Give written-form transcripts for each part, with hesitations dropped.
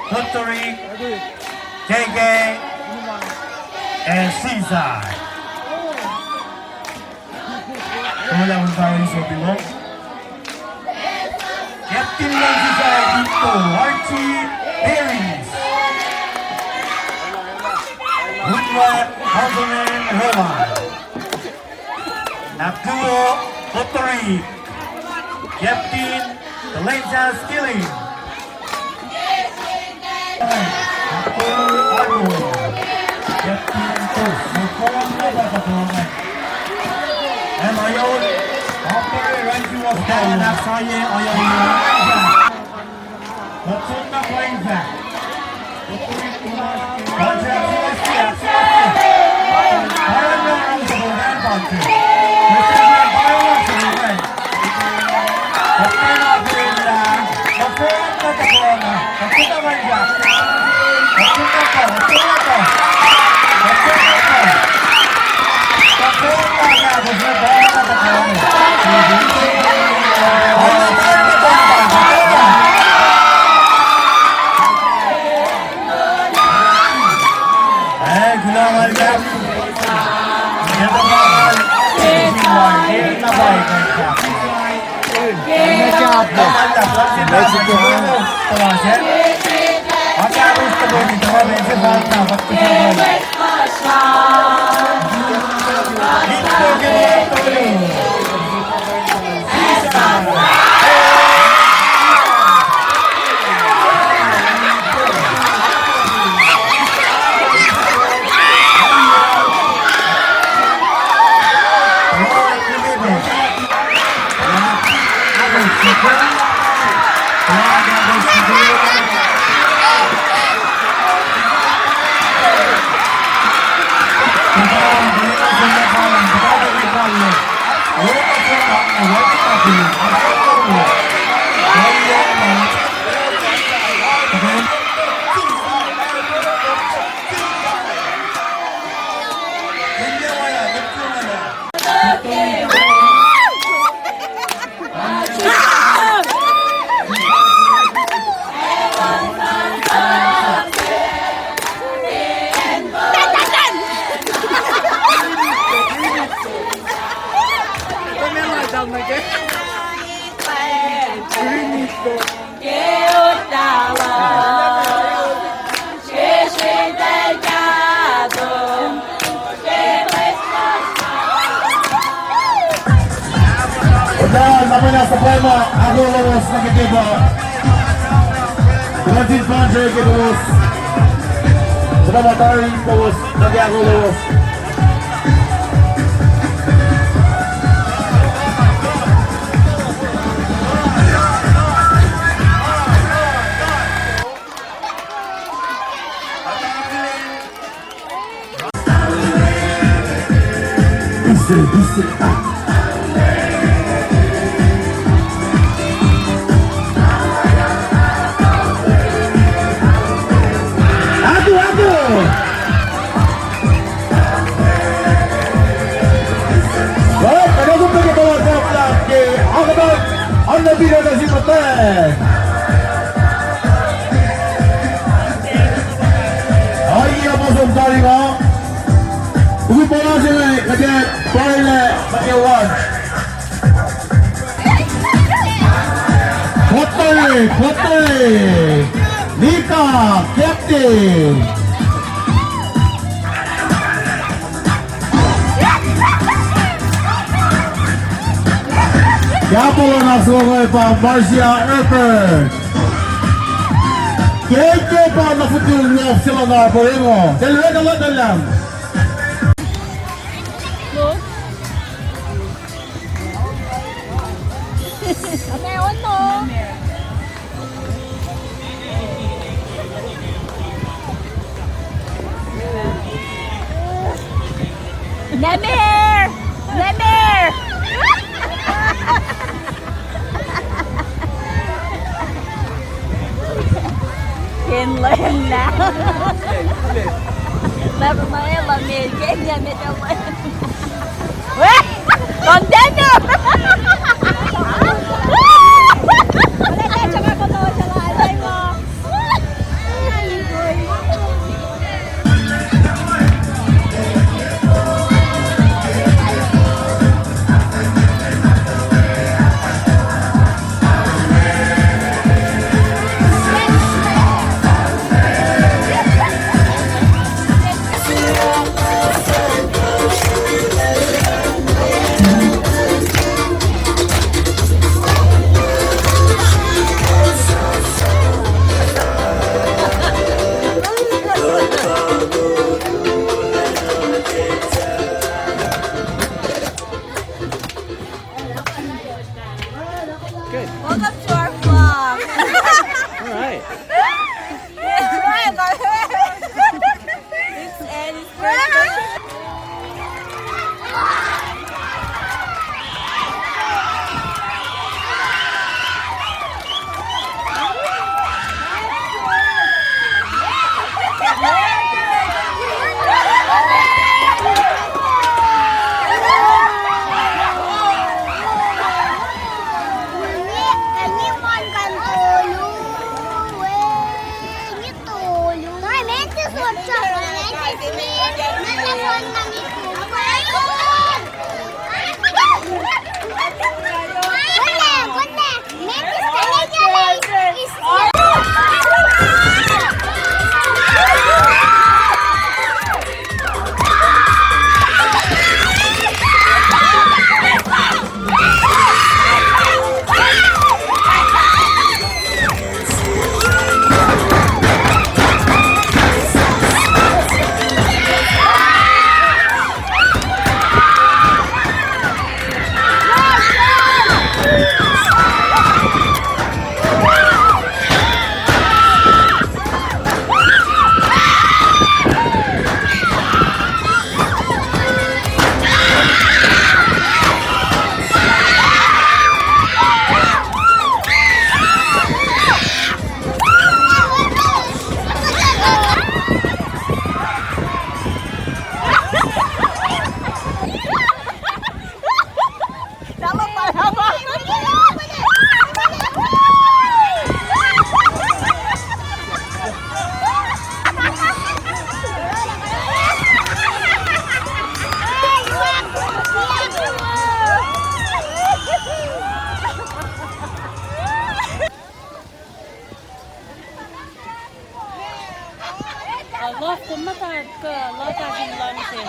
Victory, JK, and Caesar. Kumulang Paris will be won. Captain ng Caesar dito, Archie Harris. Woodward, Hazelman, Roman. Abduo, Victory. Captain, the Lensa Skilling. Captain Toast, mukhang nagkakatuwangan. And ngayon, after Ranju was down, Aksaye ayaw na Hudson na flying back. Bajak Celestia, parang lang ang sabunan pati. Nasabi parang lang sabunan. Kapag natin na, kapag nagkatuwangan, kapag naman siya. Namun nasa poema, ako lawas na kitiba. Tumasin Pancho kitiwas. Sa matari kawas, nagi ako lawas. Bisi. Bila dah si Patan. Hari apa sebentar ini? Ubi bola sini, kerja bola pakai wan. Putri, Nika, Captain. Yapolo na sumay pa Marcia Earper. Keke pa na futul niya sila na poremo. Dalawa lang. Meron no. Nemer! Kinlan na. Never mind, let me get ya me the way. Weh! Continue! Wala ka, tsaka ko to sa lalay mo. Allah kumatat ka. Allah taging lanse.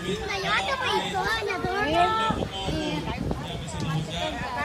Ngayon, pa ito, na doon.